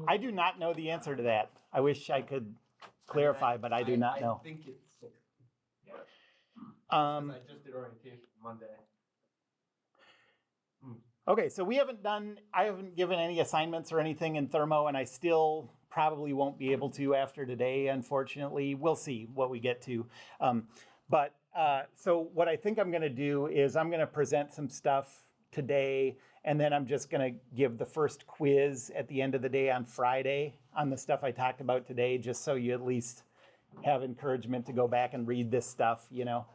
I do not know the answer to that. I wish I could clarify, but I do not know. I think it's 6. I just did orientation Monday. Okay, so I haven't given any assignments or anything in Thermo, and I still probably won't be able to after today, unfortunately. We'll see what we get to. So what I think I'm going to do is I'm going to present some stuff today, and then I'm just going to give the first quiz at the end of the day on Friday on the stuff I talked about today, just so you at least have encouragement to go back and read this stuff, you know.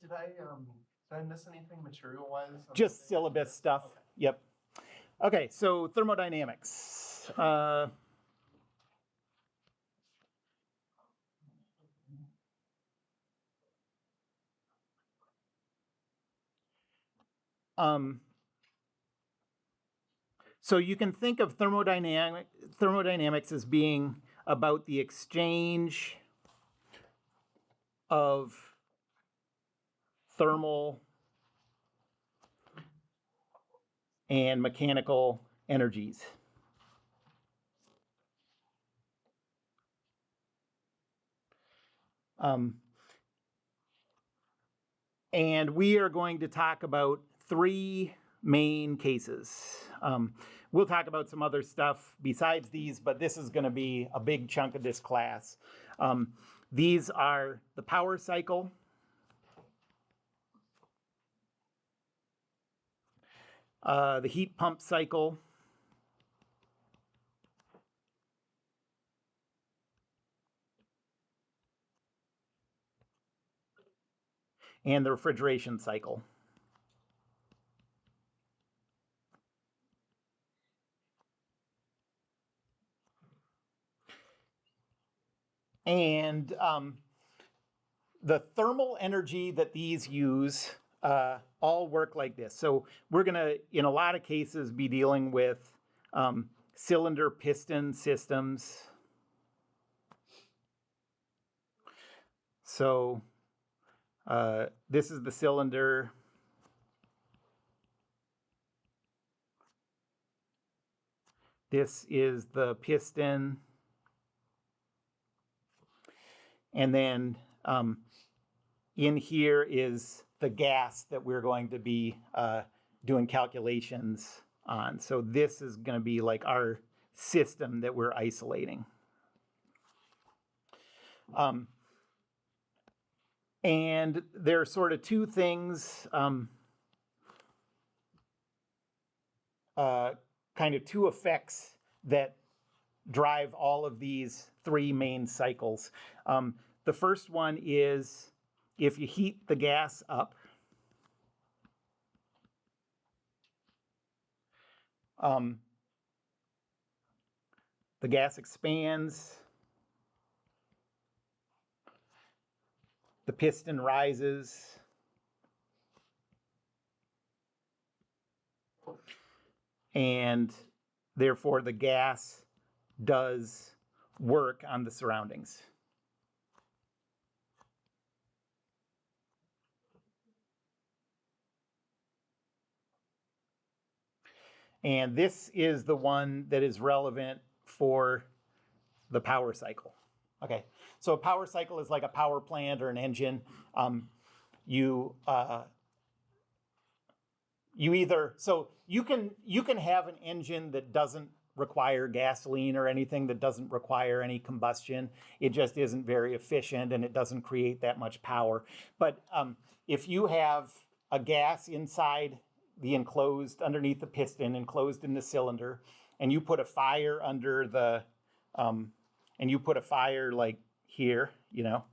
Did I miss anything material-wise? Just syllabus stuff. Okay. Yep. Okay, so thermodynamics. So you can think of thermodynamics as being about the exchange of thermal and mechanical energies. And we are going to talk about 3 main cases. We'll talk about some other stuff besides these, but this is going to be a big chunk of this class. These are the power cycle, the heat pump cycle, and the refrigeration cycle. And the thermal energy that these use all work like this. So we're going to, in a lot of cases, be dealing with cylinder piston systems. So this is the cylinder. This is the piston. And then in here is the gas that we're going to be doing calculations on. So this is going to be like our system that we're isolating. And there are sort of 2 things, kind of 2 effects that drive all of these 3 main cycles. The first one is if you heat the gas up, the gas expands, the piston rises, and therefore the gas does work on the surroundings. And this is the one that is relevant for the power cycle. Okay, so a power cycle is like a power plant or an engine. You can have an engine that doesn't require gasoline or anything, that doesn't require any combustion. It just isn't very efficient and it doesn't create that much power. But if you have a gas inside the enclosed, underneath the piston, enclosed in the cylinder, and you put a fire under the, and you put a fire like here, you know,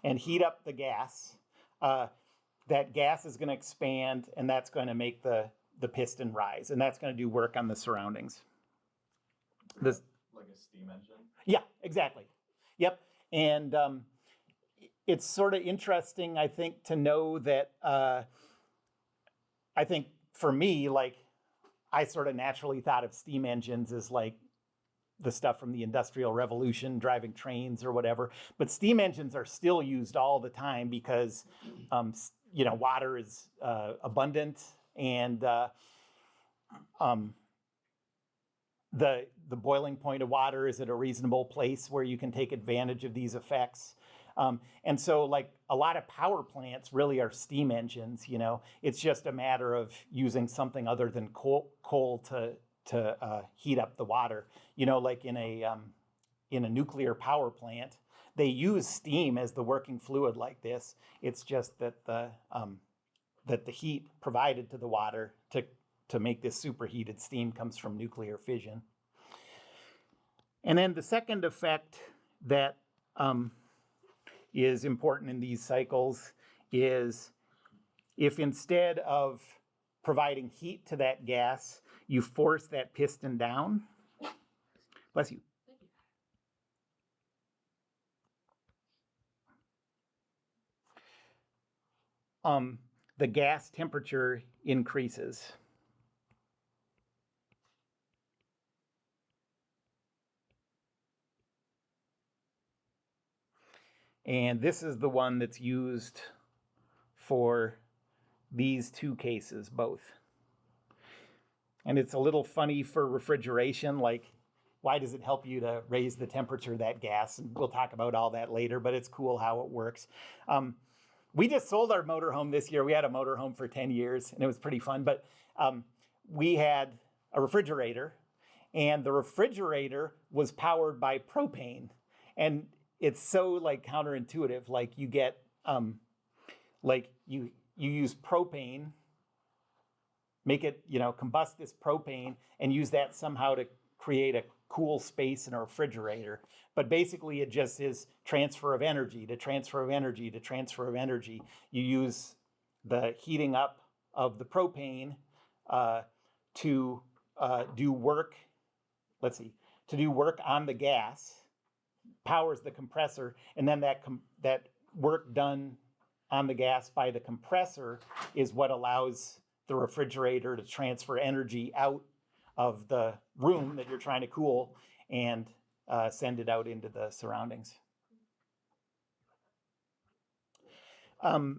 and heat up the gas, that gas is going to expand, and that's going to make the piston rise, and that's going to do work on the surroundings. Like a steam engine? Yeah, exactly. Yep. And it's sort of interesting, I think, to know that I think for me, like, I sort of naturally thought of steam engines as like the stuff from the Industrial Revolution, driving trains or whatever. But steam engines are still used all the time because, water is abundant. And the boiling point of water is at a reasonable place where you can take advantage of these effects. And so like a lot of power plants really are steam engines, you know. It's just a matter of using something other than coal to heat up the water. You know, like in a nuclear power plant, they use steam as the working fluid like this. It's just that the heat provided to the water to make this superheated steam comes from nuclear fission. And then the second effect that is important in these cycles is if instead of providing heat to that gas, you force that piston down. Bless you. The gas temperature increases. And this is the one that's used for these two cases, both. And it's a little funny for refrigeration, like why does it help you to raise the temperature of that gas? And we'll talk about all that later, but it's cool how it works. We just sold our motorhome this year. We had a motorhome for 10 years, and it was pretty fun. But we had a refrigerator, and the refrigerator was powered by propane. And it's so like counterintuitive. Like you get, like you use propane, make it, you know, combust this propane, and use that somehow to create a cool space in a refrigerator. But basically it just is transfer of energy to transfer of energy to transfer of energy. You use the heating up of the propane to do work, to do work on the gas, powers the compressor, and then that work done on the gas by the compressor is what allows the refrigerator to transfer energy out of the room that you're trying to cool and send it out into the surroundings. The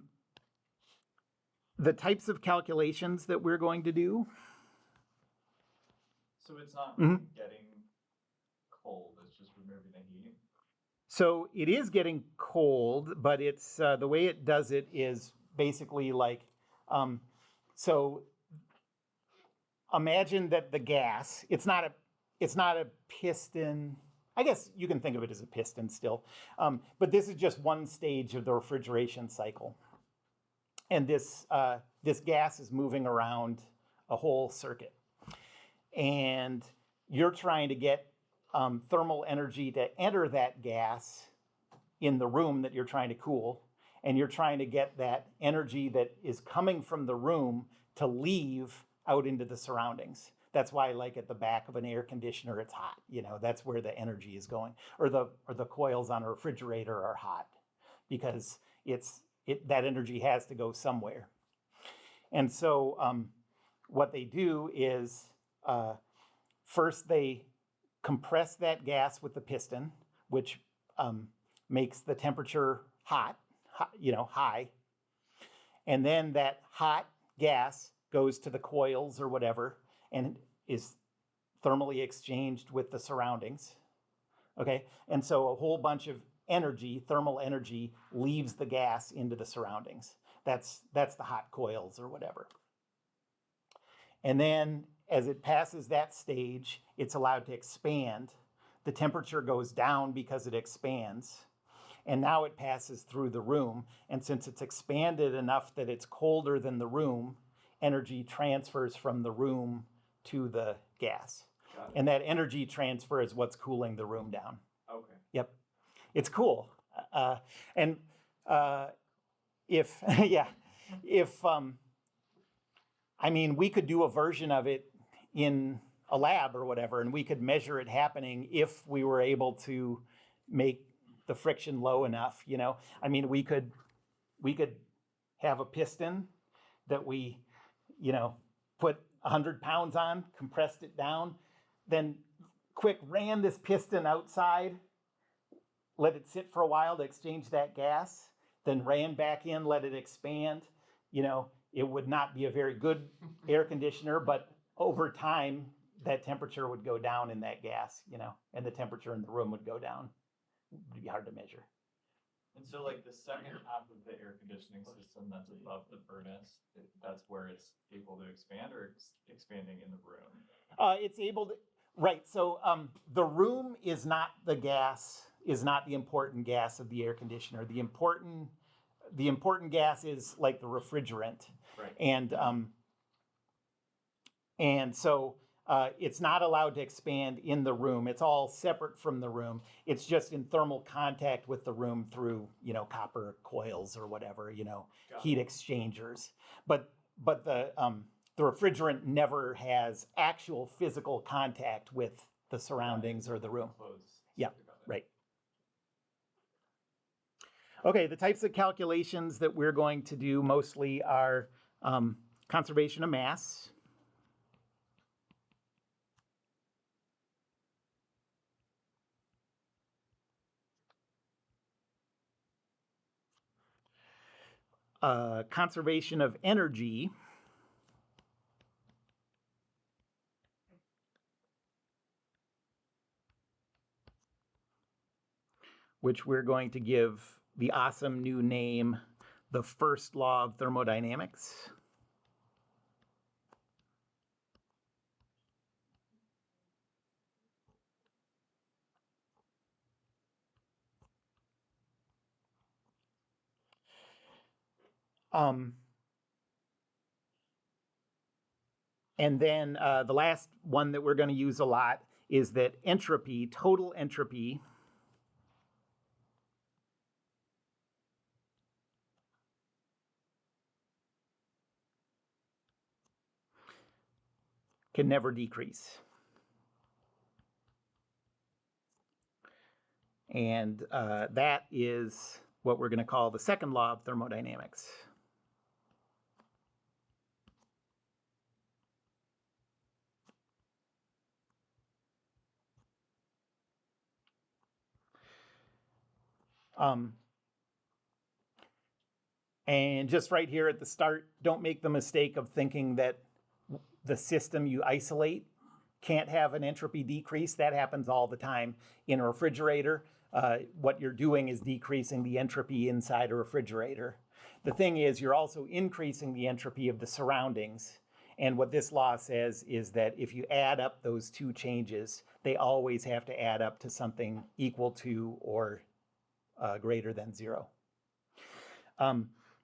types of calculations that we're going to do. So it's not getting cold, it's just removing the heat? So it is getting cold, but it's the way it does it is basically like, so imagine that the gas, it's not a piston. I guess you can think of it as a piston still, but this is just one stage of the refrigeration cycle. And this gas is moving around a whole circuit. And you're trying to get thermal energy to enter that gas in the room that you're trying to cool. And you're trying to get that energy that is coming from the room to leave out into the surroundings. That's why, like at the back of an air conditioner, it's hot. You know, that's where the energy is going. Or the coils on a refrigerator are hot because that energy has to go somewhere. And so what they do is first they compress that gas with the piston, which makes the temperature high. And then that hot gas goes to the coils or whatever and is thermally exchanged with the surroundings. Okay, and so a whole bunch of energy, thermal energy, leaves the gas into the surroundings. That's the hot coils or whatever. And then as it passes that stage, it's allowed to expand. The temperature goes down because it expands. And now it passes through the room. And since it's expanded enough that it's colder than the room, energy transfers from the room to the gas. And that energy transfer is what's cooling the room down. Okay. Yep. It's cool. I mean, we could do a version of it in a lab or whatever, and we could measure it happening if we were able to make the friction low enough, you know. I mean, we could have a piston that we, you know, put 100 pounds on, compressed it down, then ran this piston outside, let it sit for a while to exchange that gas, then ran back in, let it expand. You know, it would not be a very good air conditioner, but over time, that temperature would go down in that gas, and the temperature in the room would go down. It would be hard to measure. And so like the second half of the air conditioning system that's above the furnace, that's where it's able to expand, or it's expanding in the room? It's able to, right. So the room is not the gas, is not the important gas of the air conditioner. The important gas is like the refrigerant. Right. And so it's not allowed to expand in the room. It's all separate from the room. It's just in thermal contact with the room through, copper coils or whatever, heat exchangers. But the refrigerant never has actual physical contact with the surroundings or the room. Yeah, right. Okay, the types of calculations that we're going to do mostly are conservation of mass. Conservation of energy. Which we're going to give the awesome new name, the first law of thermodynamics. And then the last one that we're going to use a lot is that entropy, total entropy, can never decrease. And that is what we're going to call the second law of thermodynamics. And just right here at the start, don't make the mistake of thinking that the system you isolate can't have an entropy decrease. That happens all the time. In a refrigerator, what you're doing is decreasing the entropy inside a refrigerator. The thing is, you're also increasing the entropy of the surroundings. And what this law says is that if you add up those two changes, they always have to add up to something equal to or greater than 0.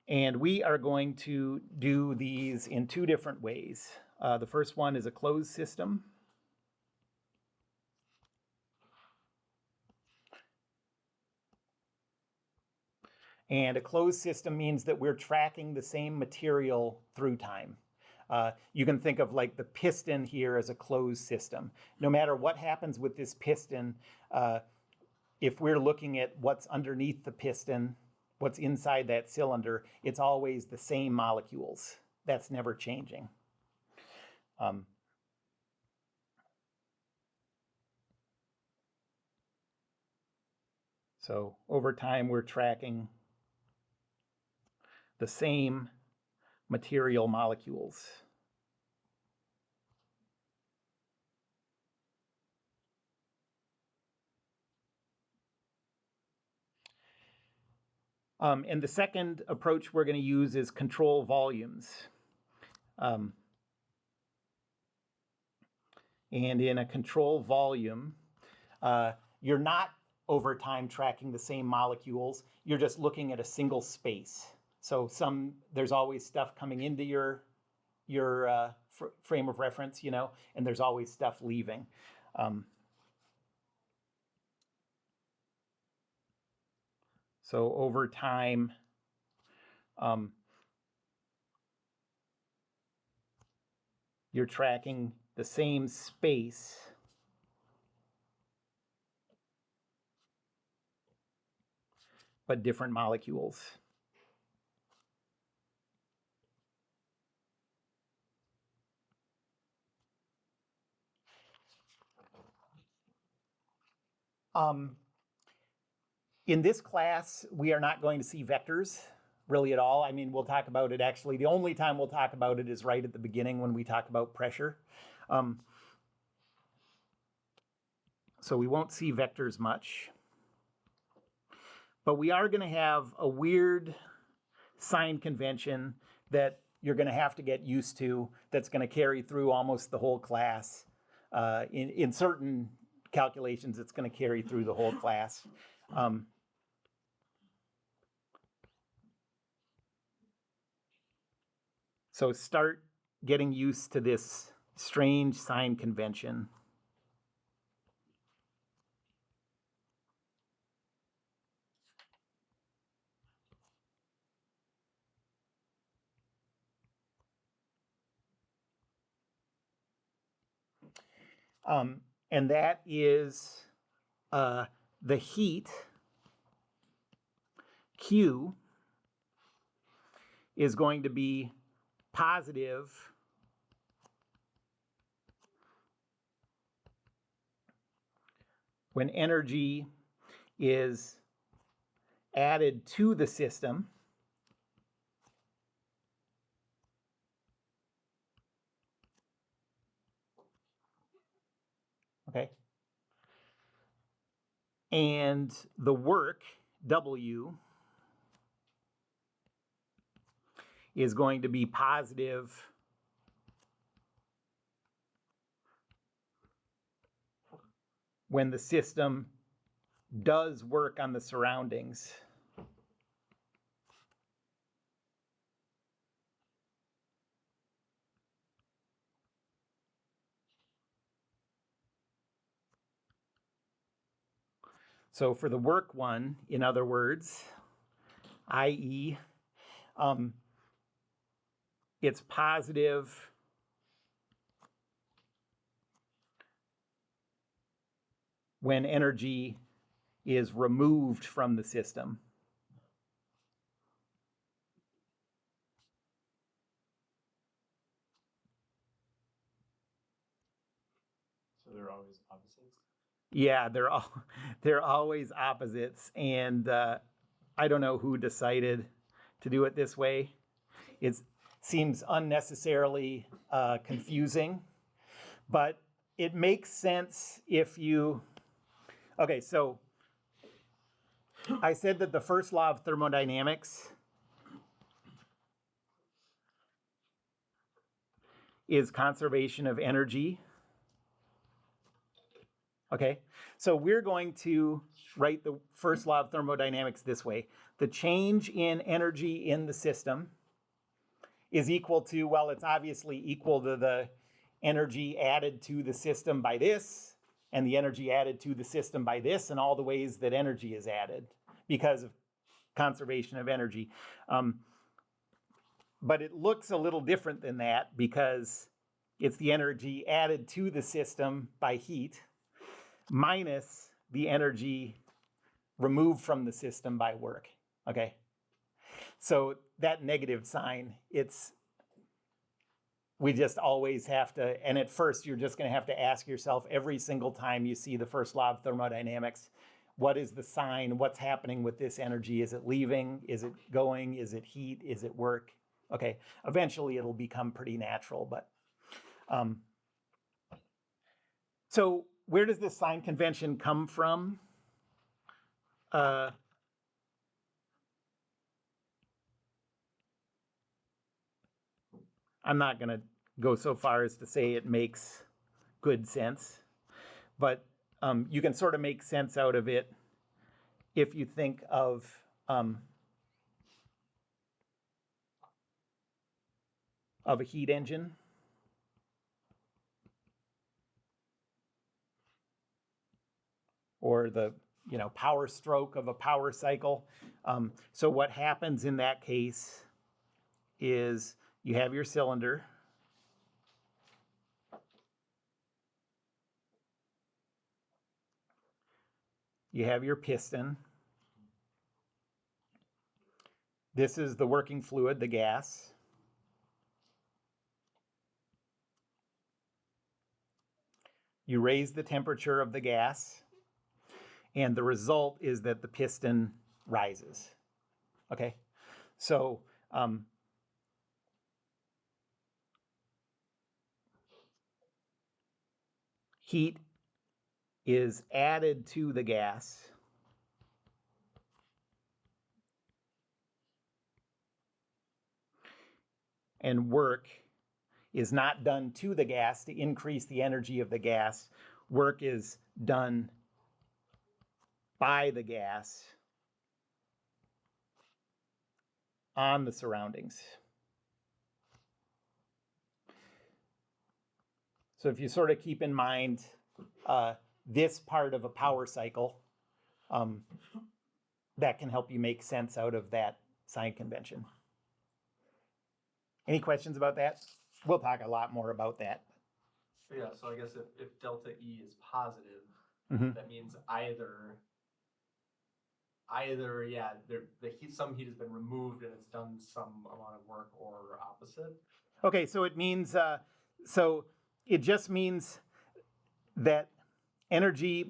And we are going to do these in 2 different ways. The first one is a closed system. And a closed system means that we're tracking the same material through time. You can think of like the piston here as a closed system. No matter what happens with this piston, if we're looking at what's underneath the piston, what's inside that cylinder, it's always the same molecules. That's never changing. So over time, we're tracking the same material molecules. And the second approach we're going to use is control volumes. And in a control volume, you're not over time tracking the same molecules. You're just looking at a single space. So there's always stuff coming into your frame of reference, and there's always stuff leaving. So over time, you're tracking the same space, but different molecules. In this class, we are not going to see vectors. really at all. I mean, we'll talk about it actually. The only time we'll talk about it is right at the beginning when we talk about pressure. So we won't see vectors much. But we are going to have a weird sign convention that you're going to have to get used to that's going to carry through almost the whole class. In certain calculations, it's going to carry through the whole class. So start getting used to this strange sign convention. And that is the heat, Q, is going to be positive when energy is added to the system. Okay. And the work, W, is going to be positive when the system does work on the surroundings. So for the work one, in other words, i.e., it's positive when energy is removed from the system. So they're always opposites? Yeah, they're always opposites, and I don't know who decided to do it this way. It seems unnecessarily confusing, but it makes sense if you. Okay, so I said that the first law of thermodynamics is conservation of energy. Okay, so we're going to write the first law of thermodynamics this way. The change in energy in the system is equal to, well, it's obviously equal to the energy added to the system by this, and the energy added to the system by this, and all the ways that energy is added because of conservation of energy. But it looks a little different than that because it's the energy added to the system by heat minus the energy removed from the system by work, okay? So that negative sign, we just always have to, and at first you're just gonna have to ask yourself every single time you see the first law of thermodynamics, what is the sign? What's happening with this energy? Is it leaving? Is it going? Is it heat? Is it work? Okay, eventually it'll become pretty natural, but so where does this sign convention come from? I'm not going to go so far as to say it makes good sense, but you can sort of make sense out of it if you think of a heat engine. Or the power stroke of a power cycle. So what happens in that case is you have your cylinder. You have your piston. This is the working fluid, the gas. You raise the temperature of the gas, and the result is that the piston rises. Okay, So heat is added to the gas and work is not done to the gas to increase the energy of the gas. Work is done by the gas on the surroundings. So if you sort of keep in mind this part of a power cycle, that can help you make sense out of that sign convention. Any questions about that? We'll talk a lot more about that. Yeah, so I guess if delta E is positive, Mhm. that means either yeah, the heat, some heat has been removed and it's done some amount of work, or opposite. Okay, so it means, so it just means that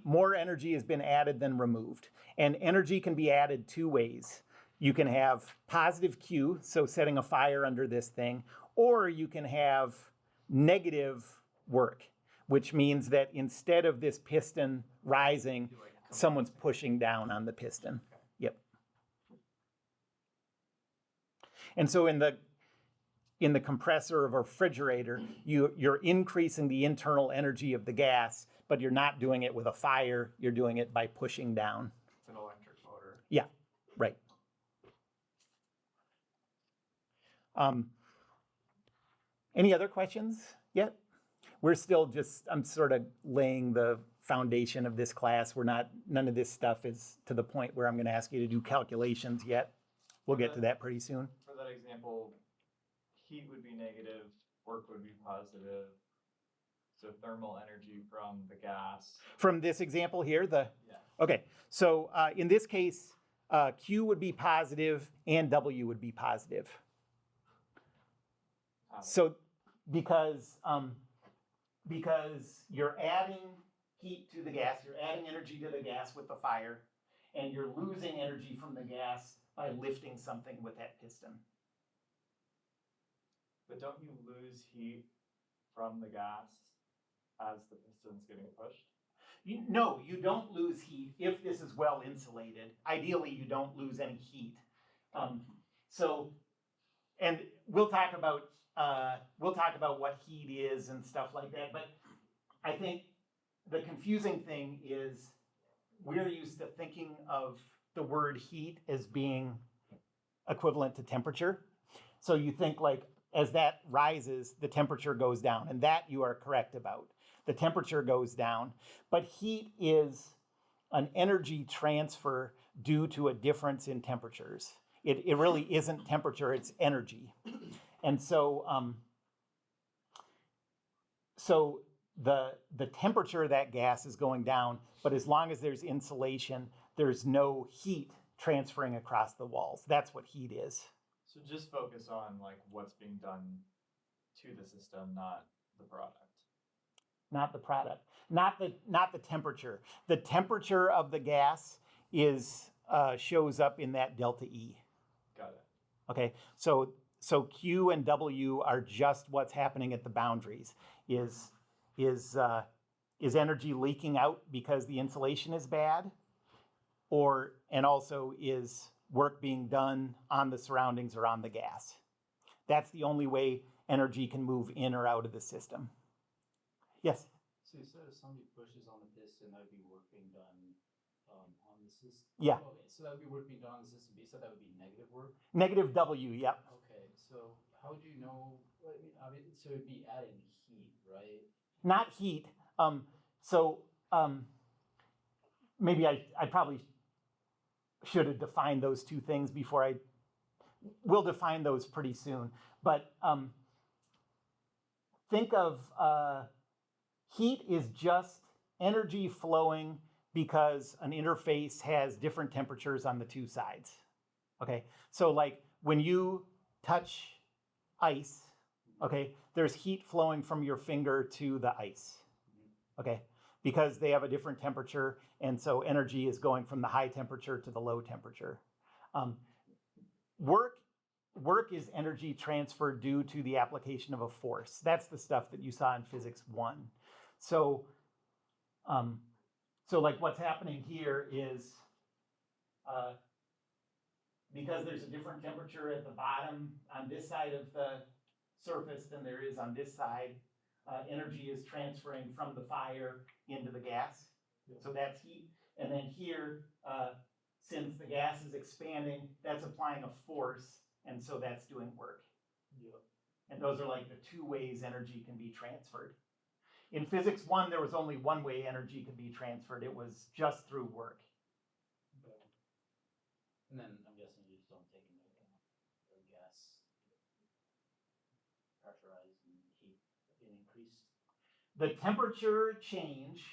more energy has been added than removed. And energy can be added two ways. You can have positive Q, so setting a fire under this thing, or you can have negative work, which means that instead of this piston rising, someone's pushing down on the piston. Yep. And so in the compressor of a refrigerator, you're increasing the internal energy of the gas, but you're not doing it with a fire. You're doing it by pushing down. It's an electric motor. Yeah, right. Any other questions yet? I'm sort of laying the foundation of this class. None of this stuff is to the point where I'm going to ask you to do calculations yet. We'll get to that pretty soon. For that example, heat would be negative, work would be positive. So thermal energy from the gas. From this example here, Yeah. okay. So in this case, Q would be positive and W would be positive. So because you're adding heat to the gas, you're adding energy to the gas with the fire, and you're losing energy from the gas by lifting something with that piston. But don't you lose heat from the gas as the piston's getting pushed? No, you don't lose heat if this is well insulated. Ideally, you don't lose any heat. And we'll talk about what heat is and stuff like that. But I think the confusing thing is we're used to thinking of the word heat as being equivalent to temperature. So you think like as that rises, the temperature goes down, and that you are correct about. The temperature goes down, but heat is an energy transfer due to a difference in temperatures. It really isn't temperature, it's energy. And so, the temperature of that gas is going down, but as long as there's insulation, there's no heat transferring across the walls. That's what heat is. So just focus on like what's being done to the system, not the product. Not the product, not the temperature. The temperature of the gas shows up in that delta E. Got it. Okay, so Q and W are just what's happening at the boundaries. Is energy leaking out because the insulation is bad, and also is work being done on the surroundings or on the gas? That's the only way energy can move in or out of the system. Yes? So you said if somebody pushes on the piston, that would be work being done on the system? Yeah. Okay, so that would be work being done on the system. You said that would be negative work? Negative W, yep. Okay, so how would you know, so it'd be adding heat, right? Not heat. Maybe I probably should have defined those two things before we'll define those pretty soon. But think of heat is just energy flowing because an interface has different temperatures on the two sides. Okay, so like when you touch ice, okay, there's heat flowing from your finger to the ice, okay, because they have a different temperature, and so energy is going from the high temperature to the low temperature. Work work is energy transferred due to the application of a force. That's the stuff that you saw in physics 1. So, so like what's happening here is because there's a different temperature at the bottom on this side of the surface than there is on this side, energy is transferring from the fire into the gas. So that's heat. And then here, since the gas is expanding, that's applying a force, and so that's doing work. Yeah. And those are like the two ways energy can be transferred. In physics 1, there was only one way energy could be transferred. It was just through work. And then I'm guessing you just don't take into account the gas pressurized and heat being increased. The temperature change,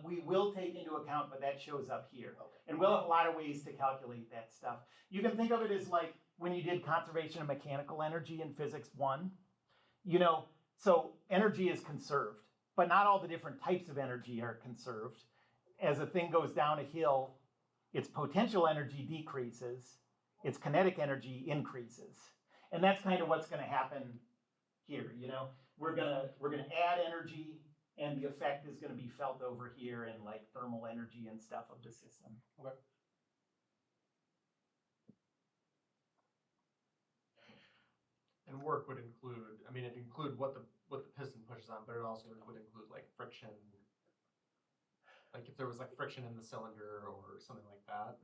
we will take into account, but that shows up here. Okay. And we'll have a lot of ways to calculate that stuff. You can think of it as like when you did conservation of mechanical energy in physics 1. You know, so energy is conserved, but not all the different types of energy are conserved. As a thing goes down a hill, its potential energy decreases, its kinetic energy increases. And that's kind of what's going to happen here. You know, we're gonna add energy, and the effect is going to be felt over here in like thermal energy and stuff of the system. Okay. And work would include, I mean, it'd include what the piston pushes on, but it also would include like friction. Like if there was like friction in the cylinder or something like that.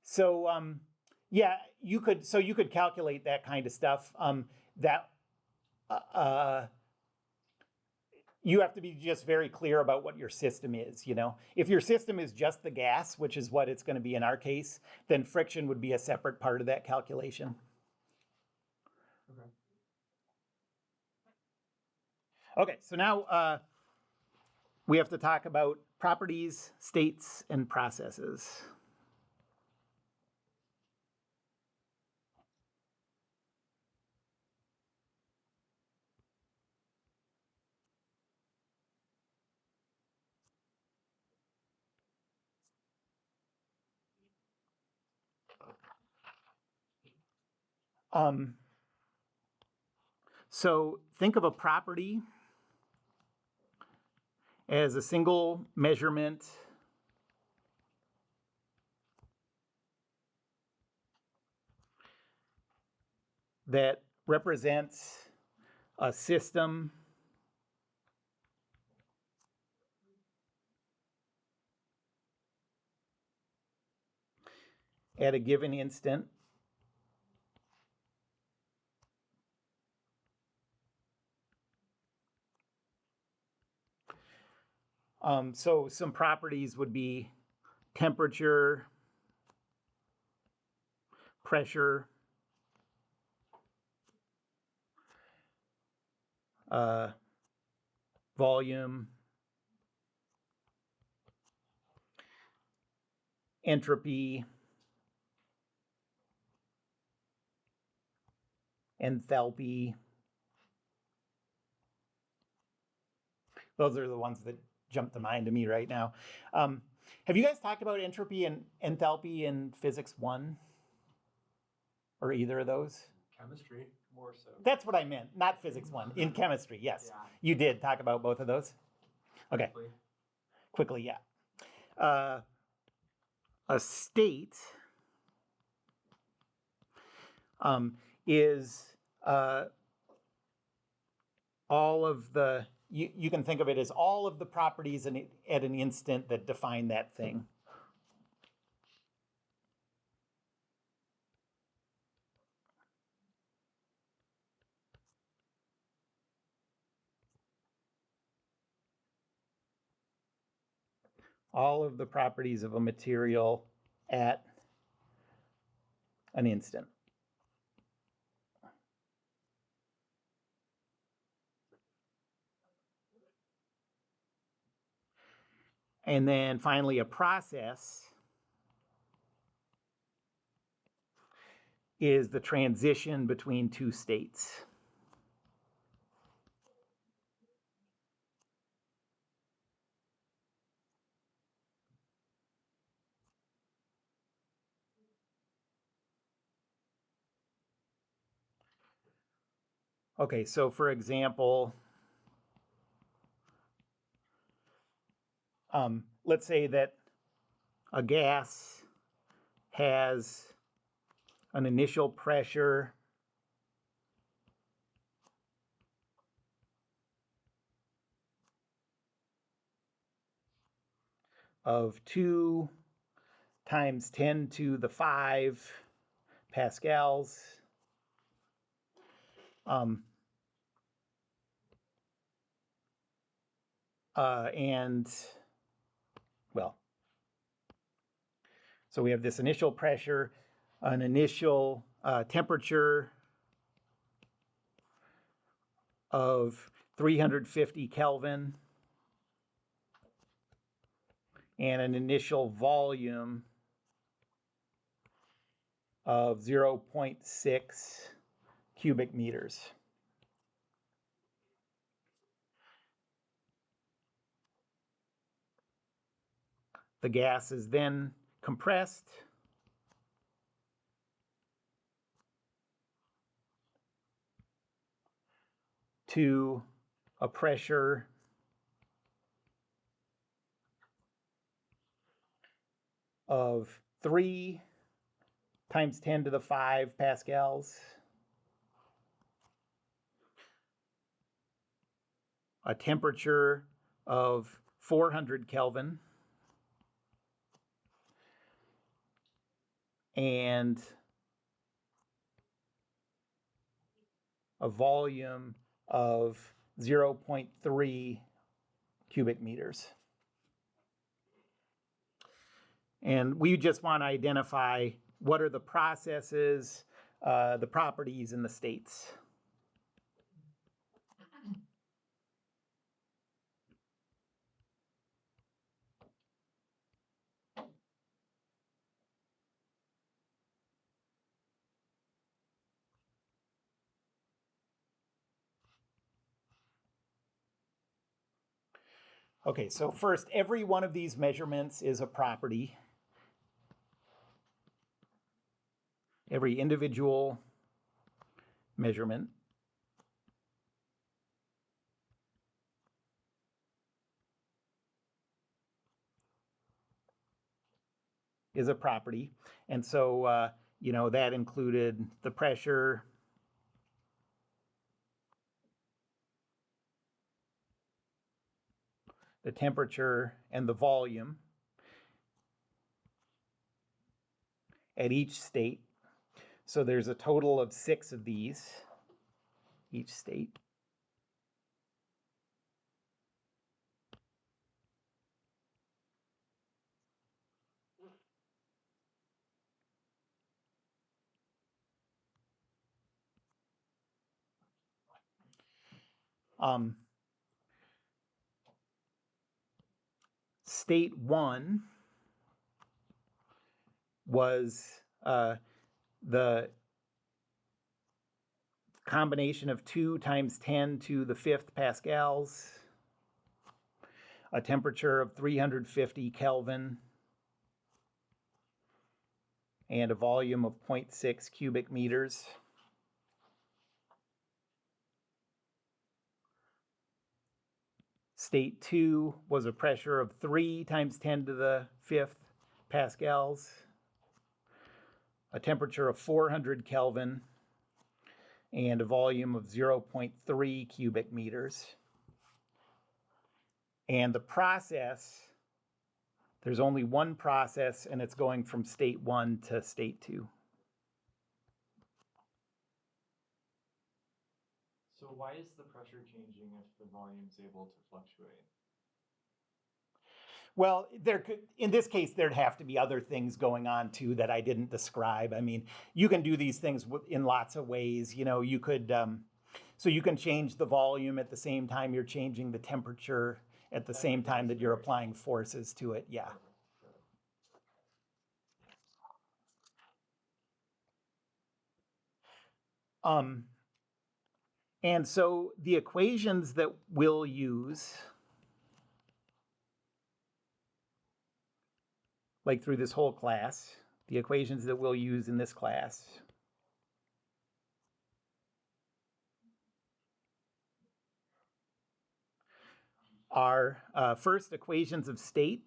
So yeah, you could calculate that kind of stuff. You have to be just very clear about what your system is. You know, if your system is just the gas, which is what it's going to be in our case, then friction would be a separate part of that calculation. Okay. Okay, so now we have to talk about properties, states, and processes. So think of a property as a single measurement that represents a system at a given instant. So some properties would be temperature, pressure, volume, entropy, enthalpy. Those are the ones that jump to mind to me right now. Have you guys talked about entropy and enthalpy in physics 1? Or either of those? Chemistry. More so. That's what I meant, not physics 1. In chemistry, yes. Yeah. You did talk about both of those? Okay, quickly, yeah. A state is all of the, you can think of it as all of the properties at an instant that define that thing. All of the properties of a material at an instant. And then finally, a process is the transition between two states. Okay, so for example, let's say that a gas has an initial pressure of 2 times 10 to the 5 pascals. And, well, so we have this initial pressure, an initial temperature of 350 Kelvin, and an initial volume of 0.6 cubic meters. The gas is then compressed to a pressure of 3 times 10 to the 5 pascals, a temperature of 400 Kelvin, and a volume of 0.3 cubic meters. And we just want to identify what are the processes, the properties, and the states. Okay, so first, every one of these measurements is a property. Every individual measurement is a property. And so, that included the pressure, the temperature, and the volume at each state. So there's a total of 6 of these, each state. State 1 was the combination of 2 times 10 to the 5th pascals, a temperature of 350 Kelvin, and a volume of 0.6 cubic meters. State 2 was a pressure of 3 times 10 to the 5th pascals, a temperature of 400 Kelvin, and a volume of 0.3 cubic meters. And the process, there's only one process, and it's going from state 1 to state 2. So why is the pressure changing if the volume's able to fluctuate? Well, in this case, there'd have to be other things going on too that I didn't describe. I mean, you can do these things in lots of ways. You could, so you can change the volume at the same time you're changing the temperature at the same time that you're applying forces to it. Yeah. And so the equations that we'll use, like through this whole class, the equations that we'll use in this class are first equations of state.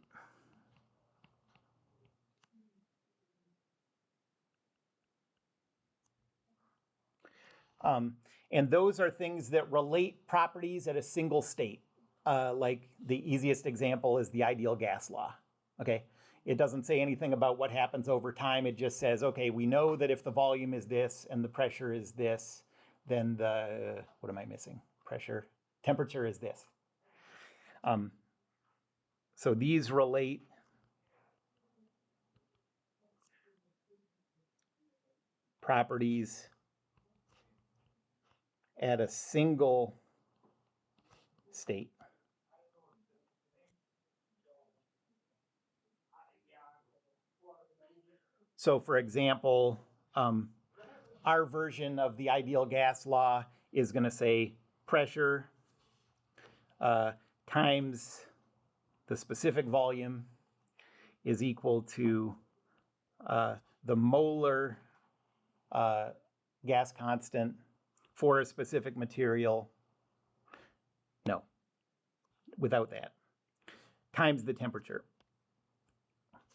And those are things that relate properties at a single state. Like the easiest example is the ideal gas law. Okay, it doesn't say anything about what happens over time. It just says, okay, we know that if the volume is this and the pressure is this, then the, what am I missing? Temperature is this. So these relate properties at a single state. So for example, our version of the ideal gas law is going to say pressure times the specific volume is equal to the molar gas constant for a specific material. No, without that. Times the temperature.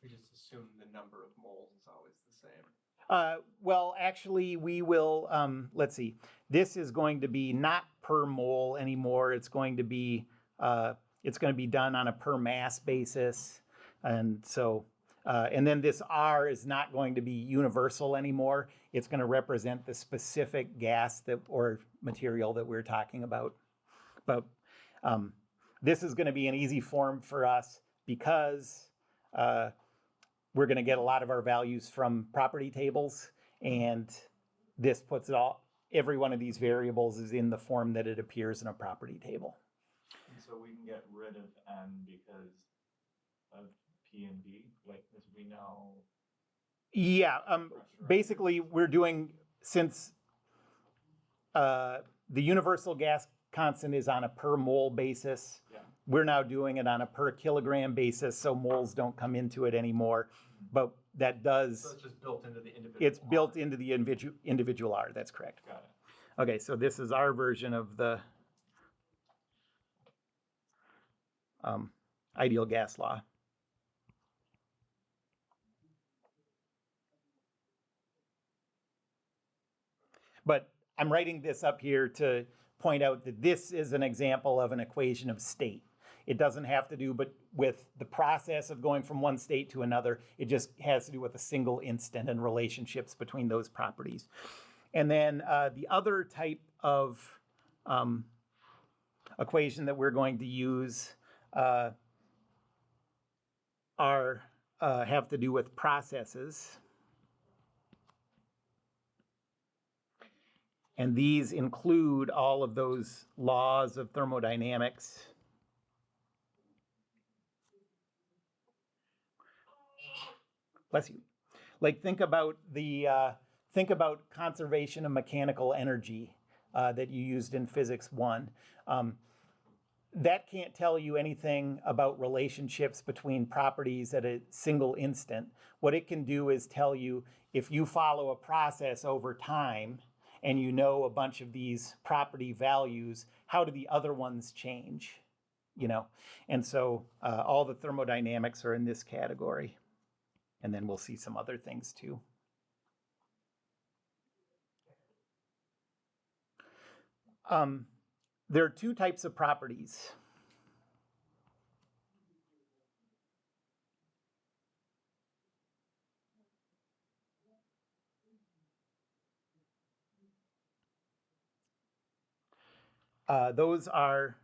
We just assume the number of moles is always the same. Well, actually, we will, let's see. This is going to be not per mole anymore. It's going to be done on a per mass basis. And so, and then this R is not going to be universal anymore. It's going to represent the specific gas or material that we're talking about. But this is going to be an easy form for us because we're going to get a lot of our values from property tables, and this puts it all, every one of these variables is in the form that it appears in a property table. And so we can get rid of N because of P and D, like, as we know. Yeah, basically we're doing, since the universal gas constant is on a per mole basis, Yeah. we're now doing it on a per kilogram basis, so moles don't come into it anymore. But that does. So it's just built into the individual. It's built into the individual R. That's correct. Got it. Okay, so this is our version of the ideal gas law. But I'm writing this up here to point out that this is an example of an equation of state. It doesn't have to do with the process of going from one state to another. It just has to do with a single instant and relationships between those properties. And then the other type of equation that we're going to use have to do with processes. And these include all of those laws of thermodynamics. Bless you. Like think about conservation of mechanical energy that you used in Physics 1. That can't tell you anything about relationships between properties at a single instant. What it can do is tell you if you follow a process over time and you know a bunch of these property values, how do the other ones change? You know, and so all the thermodynamics are in this category. And then we'll see some other things too. There are two types of properties. Those are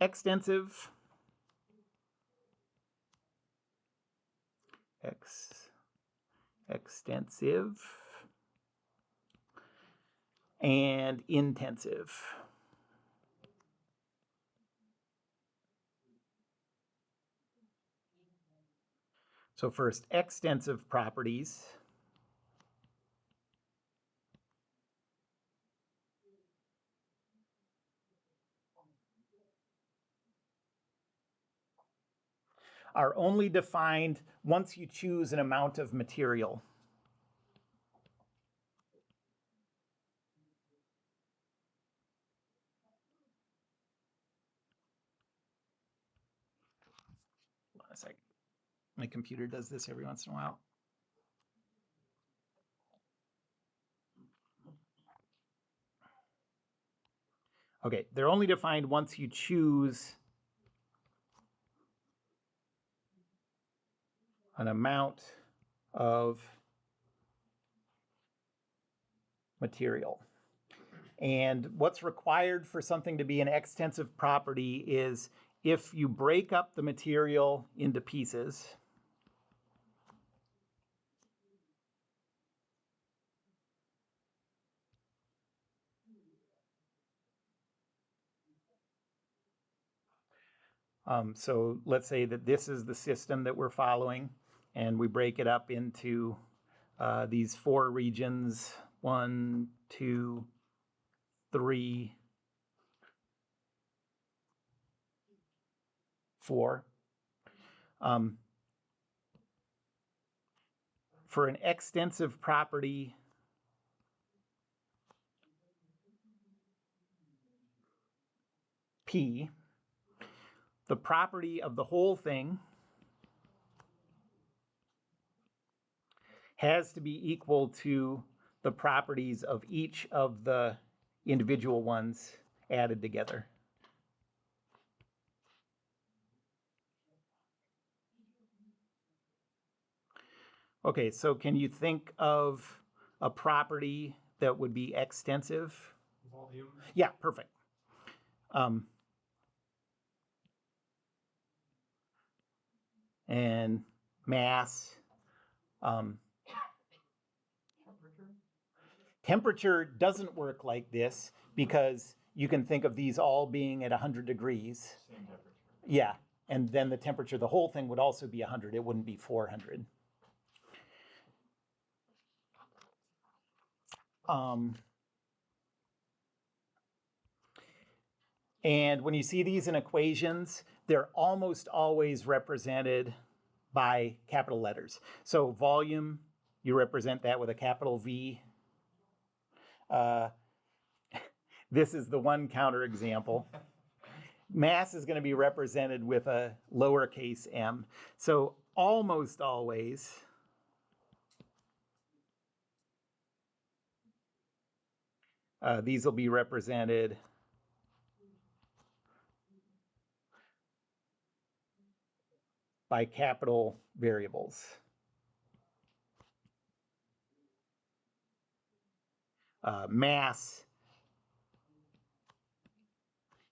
extensive, and intensive. So first, extensive properties. Are only defined once you choose an amount of material. sec. My computer does this every once in a while. Okay, they're only defined once you choose an amount of material. And what's required for something to be an extensive property is if you break up the material into pieces, so let's say that this is the system that we're following, and we break it up into these 4 regions, 1, 2, 3, 4. For an extensive property, P, the property of the whole thing has to be equal to the properties of each of the individual ones added together. Okay, so can you think of a property that would be extensive? Volume. Yeah, perfect. And mass. Temperature doesn't work like this because you can think of these all being at 100 degrees. Same temperature. Yeah. And then the temperature, the whole thing would also be 100. It wouldn't be 400. And when you see these in equations, they're almost always represented by capital letters. So volume, you represent that with a capital V. This is the one counterexample. Mass is going to be represented with a lowercase m. So almost always, these will be represented by capital variables. Mass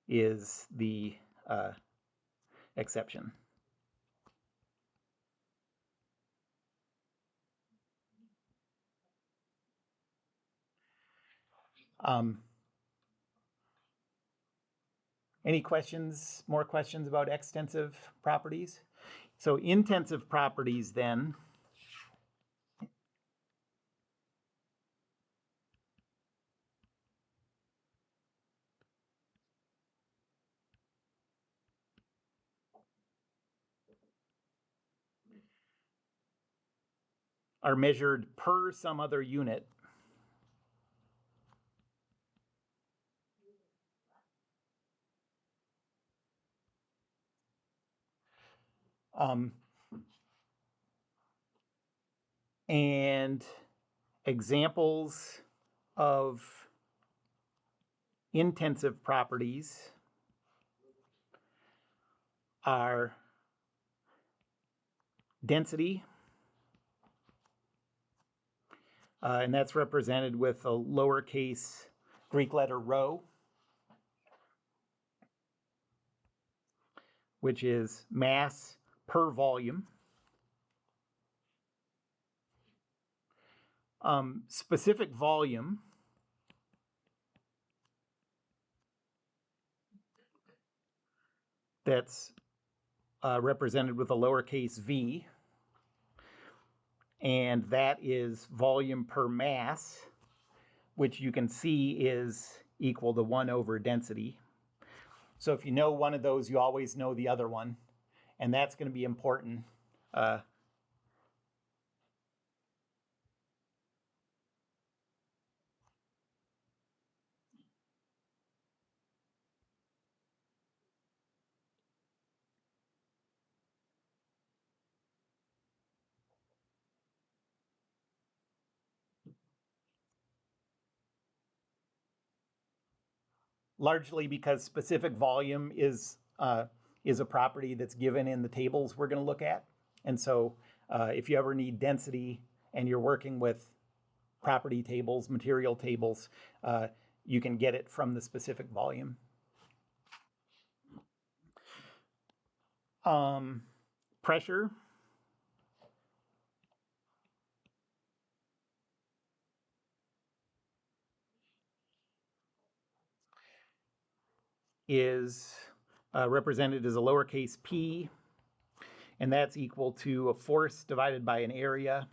is the exception. Any questions, more questions about extensive properties? So intensive properties then are measured per some other unit. And examples of intensive properties are density, and that's represented with a lowercase Greek letter rho, which is mass per volume. Specific volume that's represented with a lowercase v, and that is volume per mass, which you can see is equal to 1 over density. So if you know one of those, you always know the other one, and that's going to be important. largely because specific volume is a property that's given in the tables we're going to look at. And so if you ever need density and you're working with property tables, material tables, you can get it from the specific volume. Pressure. Is represented as a lowercase p, and that's equal to a force divided by an area.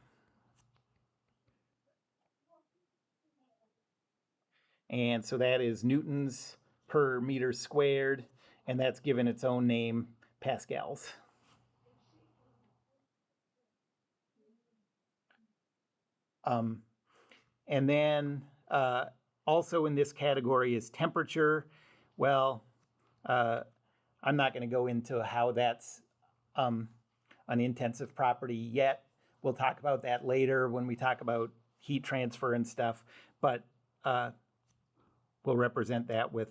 And so that is newtons per meter squared, and that's given its own name, pascals. And then also in this category is temperature. Well, I'm not going to go into how that's an intensive property yet. We'll talk about that later when we talk about heat transfer and stuff, but we'll represent that with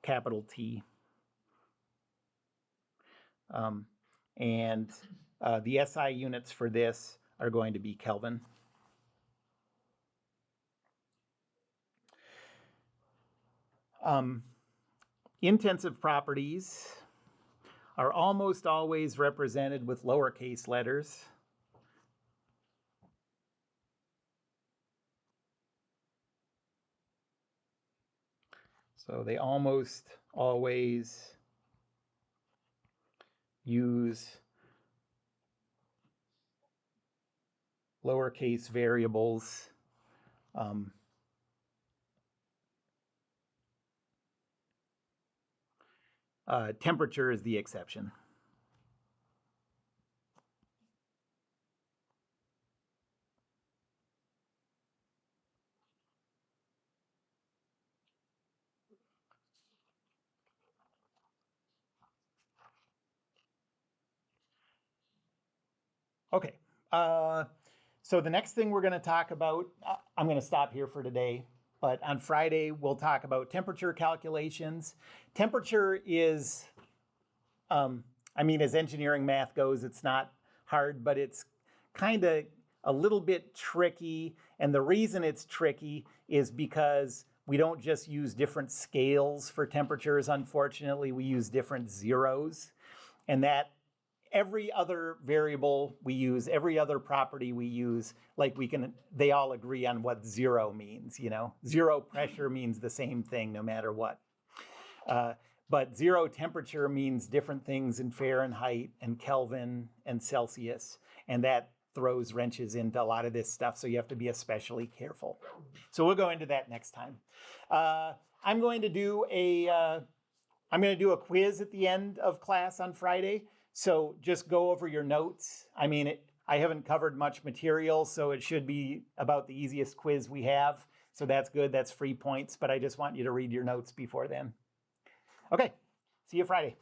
capital T. And the SI units for this are going to be Kelvin. Intensive properties are almost always represented with lowercase letters. So they almost always use lowercase variables. Temperature is the exception. Okay, so the next thing we're going to talk about, I'm going to stop here for today, but on Friday we'll talk about temperature calculations. Temperature is, I mean, as engineering math goes, it's not hard, but it's kind of a little bit tricky. And the reason it's tricky is because we don't just use different scales for temperatures, unfortunately, we use different zeros. And that every other variable we use, every other property we use, like they all agree on what zero means, you know? Zero pressure means the same thing no matter what. But zero temperature means different things in Fahrenheit and Kelvin and Celsius, and that throws wrenches into a lot of this stuff, so you have to be especially careful. So we'll go into that next time. I'm going to do a quiz at the end of class on Friday, so just go over your notes. I mean, I haven't covered much material, so it should be about the easiest quiz we have, so that's good, that's free points, but I just want you to read your notes before then. Okay, see you Friday.